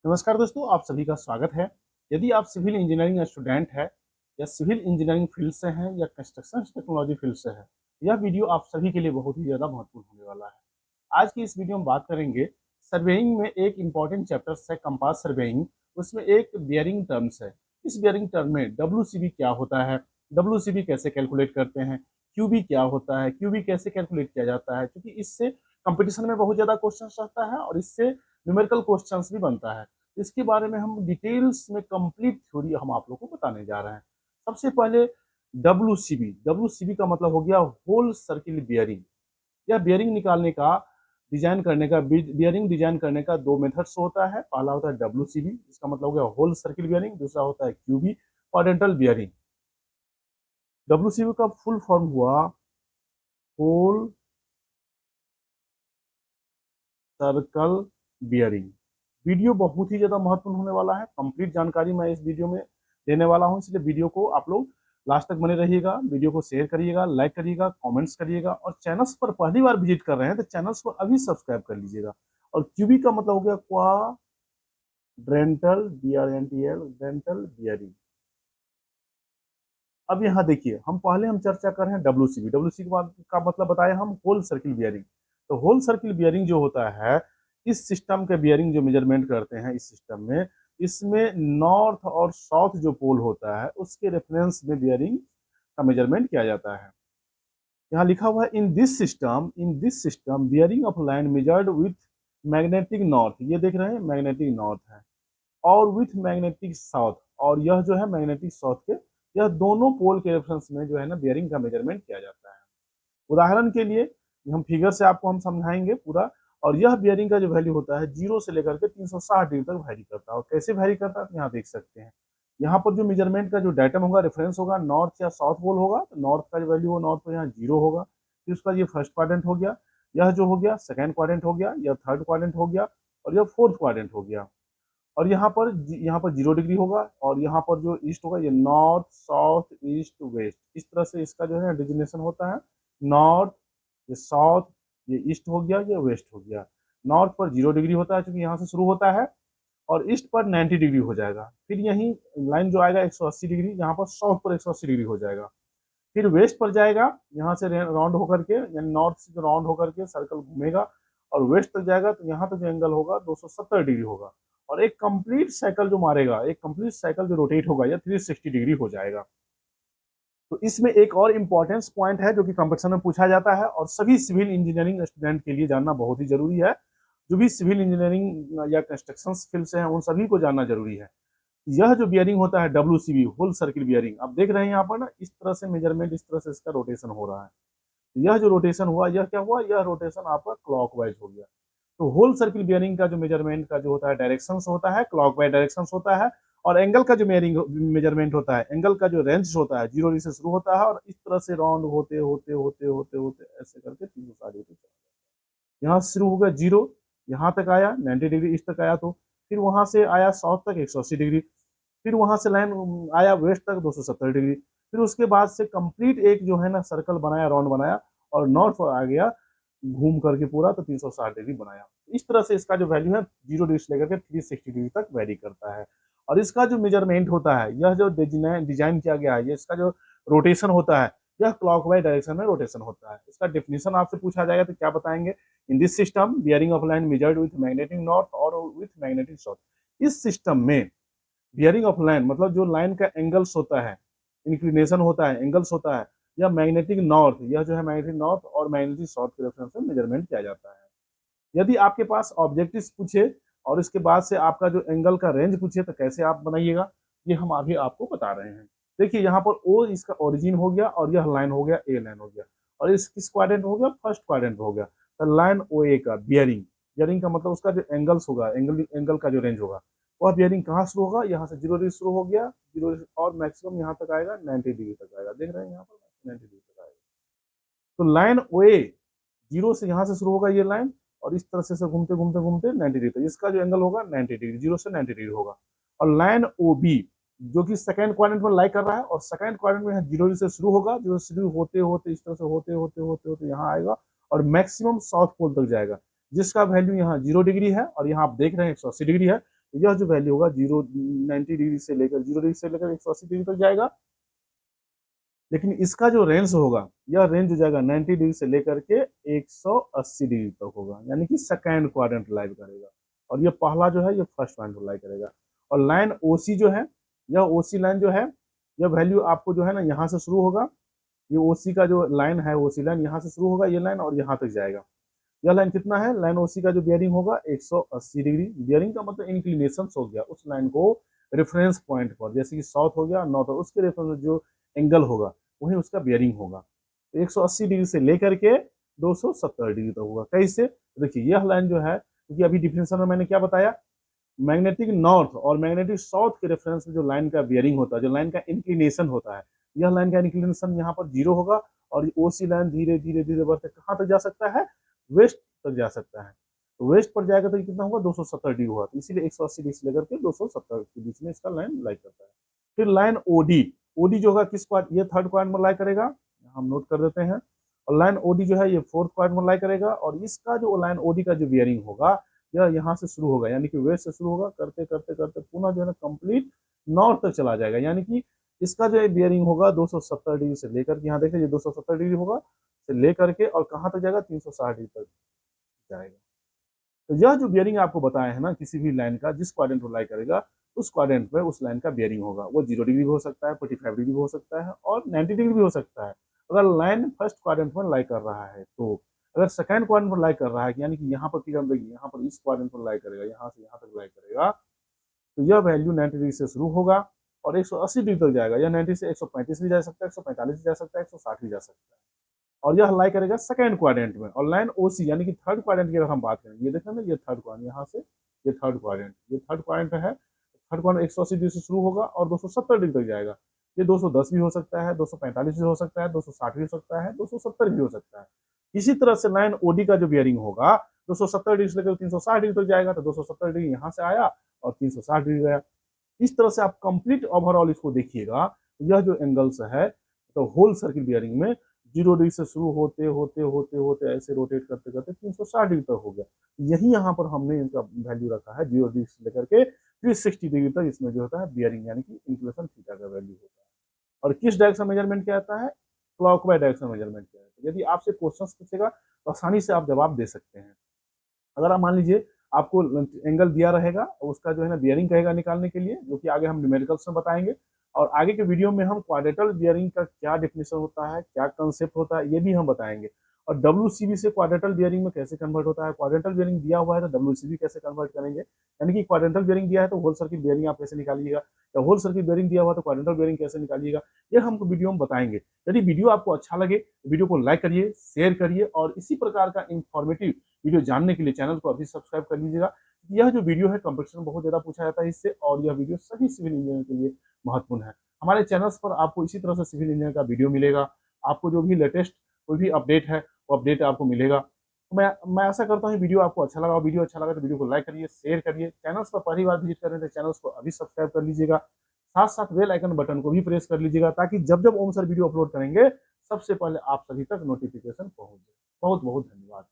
नमस्कार दोस्तों, आप सभी का स्वागत है। यदि आप सिविल इंजीनियरिंग स्टूडेंट हैं या सिविल इंजीनियरिंग फील्ड से हैं या कंस्ट्रक्शन टेक्नोलॉजी फील्ड से है, यह वीडियो आप सभी के लिए बहुत ही ज़्यादा महत्वपूर्ण होने वाला है। आज की इस वीडियो में बात करेंगे सर्वेइंग में एक इम्पॉर्टेंट चैप्टर्स है कंपास सर्वेइंग। उसमें एक बियरिंग टर्म्स है। इस बियरिंग टर्म में डब्ल्यूसीबी क्या होता है, डब्ल्यूसीबी कैसे कैलकुलेट करते हैं, क्यूबी क्या होता है, क्यूबी कैसे कैलकुलेट किया जाता है, क्योंकि इससे कंपटीशन में बहुत ज़्यादा क्वेश्चन रहता है और इससे न्यूमेरिकल क्वेश्चंस भी बनता है। इसके बारे में हम डिटेल्स में कंप्लीट थ्योरी हम आप लोगों को बताने जा रहे हैं। सबसे पहले डब्ल्यूसीबी, डब्ल्यूसीबी का मतलब हो गया होल सर्किल बियरिंग। यह बियरिंग निकालने का डिजाइन करने का बियरिंग डिजाइन करने का दो मेथड्स होता है। पहला होता है डब्ल्यूसीबी, इसका मतलब हो गया होल सर्किल बियरिंग। दूसरा होता है क्यूबी, क्वाड्रेंटल बियरिंग। डब्ल्यूसीबी का फुल फॉर्म हुआ होल सर्कल बियरिंग। वीडियो बहुत ही ज्यादा महत्वपूर्ण होने वाला है। कंप्लीट जानकारी मैं इस वीडियो में देने वाला हूं, इसलिए वीडियो को आप लोग लास्ट तक बने रहिएगा। वीडियो को शेयर करिएगा, लाइक करिएगा, कमेंट्स करिएगा और चैनल्स पर पहली बार विजिट कर रहे हैं तो चैनल्स को अभी सब्सक्राइब कर लीजिएगा। और क्यूबी का मतलब हो गया क्वाड्रेंटल डेंटल बियरिंग। अब यहाँ देखिए, हम चर्चा कर रहे हैं डब्ल्यूसीबी। डब्ल्यूसीबी का मतलब बताया हम होल सर्किल बियरिंग। तो होल सर्किल बियरिंग जो होता है, इस सिस्टम के बियरिंग जो मेजरमेंट करते हैं इस सिस्टम में, इसमें नॉर्थ और साउथ जो पोल होता है उसके रेफरेंस में बियरिंग का मेजरमेंट किया जाता है। यहाँ लिखा हुआ है in this system bearing of line measured with magnetic north. ये देख रहे हैं मैग्नेटिक नॉर्थ है, और विथ मैग्नेटिक साउथ, और यह जो है मैग्नेटिक साउथ के, यह दोनों पोल के रेफरेंस में जो है ना बियरिंग का मेजरमेंट किया जाता है। उदाहरण के लिए हम फिगर से आपको हम समझाएंगे पूरा। और यह बियरिंग का जो वैल्यू होता है 0 से लेकर के 360 डिग्री तक वैरी करता है। और कैसे वैरी करता है तो यहाँ देख सकते हैं। यहाँ पर जो मेजरमेंट का जो डाटम होगा, रेफरेंस होगा, नॉर्थ या साउथ पोल होगा, तो नॉर्थ का जो वैल्यू हो, नॉर्थ तो यहाँ 0 होगा। फिर उसका ये फर्स्ट क्वाड्रेंट हो गया, यह जो हो गया सेकेंड क्वाड्रेंट हो गया, यह थर्ड क्वाड्रेंट हो गया, और यह फोर्थ क्वाड्रेंट हो गया। और यहाँ पर 0 डिग्री होगा, और यहाँ पर जो ईस्ट होगा ये नॉर्थ साउथ ईस्ट वेस्ट, इस तरह से इसका जो है डिजिग्नेशन होता है। नॉर्थ, ये साउथ, ये ईस्ट हो गया, ये वेस्ट हो गया। नॉर्थ पर 0 डिग्री होता है क्योंकि यहाँ से शुरू होता है, और ईस्ट पर 90 डिग्री हो जाएगा। फिर यही लाइन जो आएगा 180 डिग्री, यहाँ पर साउथ पर 180 डिग्री हो जाएगा। फिर वेस्ट पर जाएगा, यहाँ से राउंड होकर के, यानी नॉर्थ से राउंड होकर के सर्कल घूमेगा और वेस्ट तक जाएगा, तो यहाँ तक जो एंगल होगा 270 डिग्री होगा। और एक कंप्लीट साइकिल जो मारेगा, एक कंप्लीट साइकिल जो रोटेट होगा, यह 360 डिग्री हो जाएगा। तो इसमें एक और इम्पोर्टेंस पॉइंट है जो कि कंपटीशन में पूछा जाता है और सभी सिविल इंजीनियरिंग स्टूडेंट के लिए जानना बहुत ही जरूरी है। जो भी सिविल इंजीनियरिंग या कंस्ट्रक्शन फील्ड से हैं उन सभी को जानना जरूरी है। यह जो बियरिंग होता है डब्ल्यूसीबी, होल सर्किल बियरिंग, आप देख रहे हैं यहाँ पर ना, इस तरह से मेजरमेंट, इस तरह से इसका रोटेशन हो रहा है। यह जो रोटेशन हुआ, यह क्या हुआ, यह रोटेशन आपका क्लॉकवाइज हो गया। तो होल सर्किल बियरिंग का जो मेजरमेंट का जो होता है डायरेक्शन होता है, क्लॉकवाइज डायरेक्शन होता है। और एंगल का जो मेजरमेंट होता है, एंगल का जो रेंज होता है 0 डिग्री से शुरू होता है और इस तरह से राउंड होते होते होते होते होते ऐसे करके 360 डिग्री तक। यहाँ से शुरू होगा 0, यहाँ तक आया 90 डिग्री, इस तक आया, तो फिर वहां से आया साउथ तक 180 डिग्री, फिर वहां से लाइन आया वेस्ट तक 270 डिग्री। फिर उसके बाद से कंप्लीट एक जो है ना सर्कल बनाया, राउंड बनाया, और नॉर्थ आ गया घूम करके पूरा, तो 360 डिग्री बनाया। इस तरह से इसका जो वैल्यू है 0 डिग्री से लेकर के 360 डिग्री तक वेरी करता है। और इसका जो मेजरमेंट होता है, यह जो डिजाइन किया गया है, ये इसका जो रोटेशन होता है, यह क्लॉकवाइज डायरेक्शन में रोटेशन होता है। इसका डेफिनेशन आपसे पूछा जाएगा तो क्या बताएंगे? In this system bearing of line measured with magnetic north और विथ मैग्नेटिक साउथ। इस सिस्टम में बियरिंग ऑफ लाइन मतलब जो लाइन का एंगल्स होता है, इंक्लिनेशन होता है, एंगल्स होता है, या मैग्नेटिक नॉर्थ, यह जो है मैग्नेटिक नॉर्थ और मैग्नेटिक साउथ के रेफरेंस से मेजरमेंट किया जाता है। यदि आपके पास ऑब्जेक्टिव्स पूछे और इसके बाद से आपका जो एंगल का रेंज पूछे तो कैसे आप बनाइएगा, ये हम अभी आपको बता रहे हैं। देखिए यहाँ पर ओ इसका ओरिजिन हो गया, और यह लाइन हो गया, ए लाइन हो गया, और इस किस क्वाड्रेंट हो गया, फर्स्ट क्वाड्रेंट हो गया। तो लाइन ओ ए का बियरिंग, बियरिंग का मतलब उसका जो एंगल्स होगा, एंगल का जो रेंज होगा, वह बियरिंग कहाँ शुरू होगा, यहाँ से 0 डिग्री शुरू हो गया, 0 और मैक्सिमम यहाँ तक आएगा 90 डिग्री तक आएगा। देख रहे हैं यहाँ पर 90 डिग्री तक आएगा। तो लाइन ओ ए 0 से यहाँ से शुरू होगा ये लाइन, और इस तरह से घूमते घूमते घूमते 90 डिग्री तक, इसका जो एंगल होगा 90 डिग्री, 0 से 90 डिग्री होगा। और लाइन ओ बी जो कि सेकंड क्वाड्रेंट में लाई कर रहा है, और सेकंड क्वाड्रेंट में 0 डिग्री से शुरू होगा, जो शुरू होते होते इस तरह से होते होते होते होते यहाँ आएगा और मैक्सिमम साउथ पोल तक जाएगा, जिसका वैल्यू यहाँ 0 डिग्री है, और यहाँ आप देख रहे हैं 180 डिग्री है। तो यह जो वैल्यू होगा 90 डिग्री से लेकर 0 डिग्री से लेकर 180 डिग्री तक जाएगा। लेकिन इसका जो रेंज होगा, यह रेंज हो जाएगा 90 डिग्री से लेकर के 180 डिग्री तक होगा, यानी कि सेकेंड क्वाड्रेंट लाई करेगा। और ये पहला जो है ये फर्स्ट क्वाड्रेंट लाई करेगा। और लाइन ओसी जो है, यह ओसी लाइन जो है, यह वैल्यू आपको जो है ना यहाँ से शुरू होगा। ये ओसी का जो लाइन है, ओसी लाइन यहाँ से शुरू होगा, ये लाइन और यहाँ तक जाएगा। यह लाइन कितना है, लाइन ओसी का जो बियरिंग होगा 180 डिग्री। बियरिंग का मतलब इंक्लिनेशन हो गया उस लाइन को रेफरेंस पॉइंट पर, जैसे कि साउथ हो गया नॉर्थ, उसके रेफरेंस जो एंगल होगा वही उसका बियरिंग होगा। तो 180 डिग्री से लेकर के 270 डिग्री तक होगा। कैसे, देखिए यह लाइन जो है, क्योंकि अभी डिफिनेशन में मैंने क्या बताया, मैग्नेटिक नॉर्थ और मैग्नेटिक साउथ के रेफरेंस में जो लाइन का बियरिंग होता है, जो लाइन का इंक्लिनेशन होता है, यह लाइन का इंक्लिनेशन यहाँ पर 0 होगा। और ओसी लाइन धीरे धीरे धीरे बढ़ते कहाँ तक जा सकता है, वेस्ट तक जा सकता है। तो वेस्ट पर जाएगा तो कितना होगा, 270 डिग्री हुआ। तो इसीलिए 180 डिग्री से लेकर के 270 के बीच में इसका लाइन लाई करता है। फिर लाइन ओडी, ओडी जो होगा किस क्वाड्रेंट, ये थर्ड क्वाड्रेंट में लाई करेगा, हम नोट कर देते हैं। और लाइन ओडी जो है ये फोर्थ क्वाड्रेंट में लाई करेगा। और इसका जो लाइन ओडी का जो बियरिंग होगा, यह यहाँ से शुरू होगा, यानी कि वेस्ट से शुरू होगा, करते करते करते पुनः जो है ना कंप्लीट नॉर्थ तक चला जाएगा। यानी कि इसका जो बियरिंग होगा 270 डिग्री से लेकर के, यहाँ देखिए ये 270 डिग्री होगा से लेकर के और कहाँ तक जाएगा, 360 डिग्री तक जाएगा। तो यह जो बियरिंग आपको बताया है ना, किसी भी लाइन का जिस क्वाड्रेंट को लाई करेगा उस क्वाड्रेंट में उस लाइन का बियरिंग होगा। वो 0 डिग्री भी हो सकता है, 45 डिग्री भी हो सकता है और 90 डिग्री भी हो सकता है। अगर लाइन फर्स्ट क्वाड्रेंट में लाई कर रहा है तो, अगर सेकंड क्वाड्रेंट पर लाई कर रहा है, यानी कि यहाँ पर फिगर देखिए, यहाँ पर इस क्वाड्रेंट पर लाई करेगा, यहाँ से यहाँ तक लाई करेगा, तो यह वैल्यू 90 डिग्री से शुरू होगा और 180 डिग्री तक जाएगा। यह 90 से 135 भी जा सकता है, 145 भी जा सकता है, 160 भी जा सकता है। और यह लाई करेगा सेकंड क्वाड्रेंट में। और लाइन ओसी यानी कि थर्ड क्वाड्रेंट की अगर हम बात करें, ये देखा ना, ये थर्ड क्वाड्रेंट, यहाँ से ये थर्ड क्वाड्रेंट, ये थर्ड क्वाड्रेंट है। थर्ड क्वाड्रेंट 180 डिग्री से शुरू होगा और 270 डिग्री तक जाएगा। ये 210 भी हो सकता है, 245 भी हो सकता है, 260 भी हो सकता है, 270 भी हो सकता है। इसी तरह से लाइन ओडी का जो बियरिंग होगा 270 डिग्री से लेकर 360 डिग्री तक जाएगा। तो 270 डिग्री यहाँ से आया और 360 डिग्री गया। इस तरह से आप कंप्लीट ओवरऑल इसको देखिएगा। यह जो एंगल्स है तो होल सर्किल बियरिंग में 0 डिग्री से शुरू होते होते होते होते ऐसे रोटेट करते करते 360 डिग्री तक हो गया। यही यहाँ पर हमने इनका वैल्यू रखा है 0 डिग्री से लेकर के 360 डिग्री तक। इसमें जो होता है बियरिंग यानी कि इंक्लिनेशन थीटा का वैल्यू होता है। और किस डायरेक्शन मेजरमेंट क्या आता है, क्लॉकवाइज डायरेक्शन मेजरमेंट क्या है। यदि आपसे क्वेश्चन पूछेगा तो आसानी से आप जवाब दे सकते हैं। अगर आप मान लीजिए आपको एंगल दिया रहेगा और उसका जो है ना बियरिंग कहेगा निकालने के लिए, जो कि आगे हम न्यूमेरिकल्स में बताएंगे। और आगे के वीडियो में हम क्वाड्रेटल बियरिंग का क्या डेफिनेशन होता है, क्या कंसेप्ट होता है, ये भी हम बताएंगे। और डब्ल्यूसीबी से क्वाड्रेटल बियरिंग में कैसे कन्वर्ट होता है, क्वाड्रेटल बियरिंग दिया हुआ है तो डब्ल्यूसीबी कैसे कन्वर्ट करेंगे, यानी कि क्वाड्रेटल बियरिंग दिया है तो होल सर्किट बियरिंग आप कैसे निकालिएगा, या होल सर्किट बियरिंग दिया हुआ तो क्वाड्रेटल बियरिंग कैसे निकालिएगा, ये हमको वीडियो में बताएंगे। यदि वीडियो आपको अच्छा लगे वीडियो को लाइक करिए, शेयर करिए और इसी प्रकार का इंफॉर्मेटिव वीडियो जानने के लिए चैनल को अभी सब्सक्राइब कर लीजिएगा। यह जो वीडियो है कंपटीशन बहुत ज्यादा पूछा जाता है इससे, और यह वीडियो सभी सिविल इंजीनियर के लिए महत्वपूर्ण है। हमारे चैनल्स पर आपको इसी तरह से सिविल इंजीनियर का वीडियो मिलेगा। आपको जो भी लेटेस्ट कोई भी अपडेट है वो अपडेट आपको मिलेगा। तो मैं आशा करता हूँ वीडियो आपको अच्छा लगा। वीडियो अच्छा लगा तो वीडियो को लाइक करिए, शेयर करिए। चैनल्स पर पहली बार विजिट कर रहे थे चैनल्स को अभी सब्सक्राइब कर लीजिएगा। साथ साथ बेल आइकन बटन को भी प्रेस कर लीजिएगा ताकि जब जब ओम सर वीडियो अपलोड करेंगे सबसे पहले आप सभी तक नोटिफिकेशन पहुंच जाए। बहुत बहुत धन्यवाद।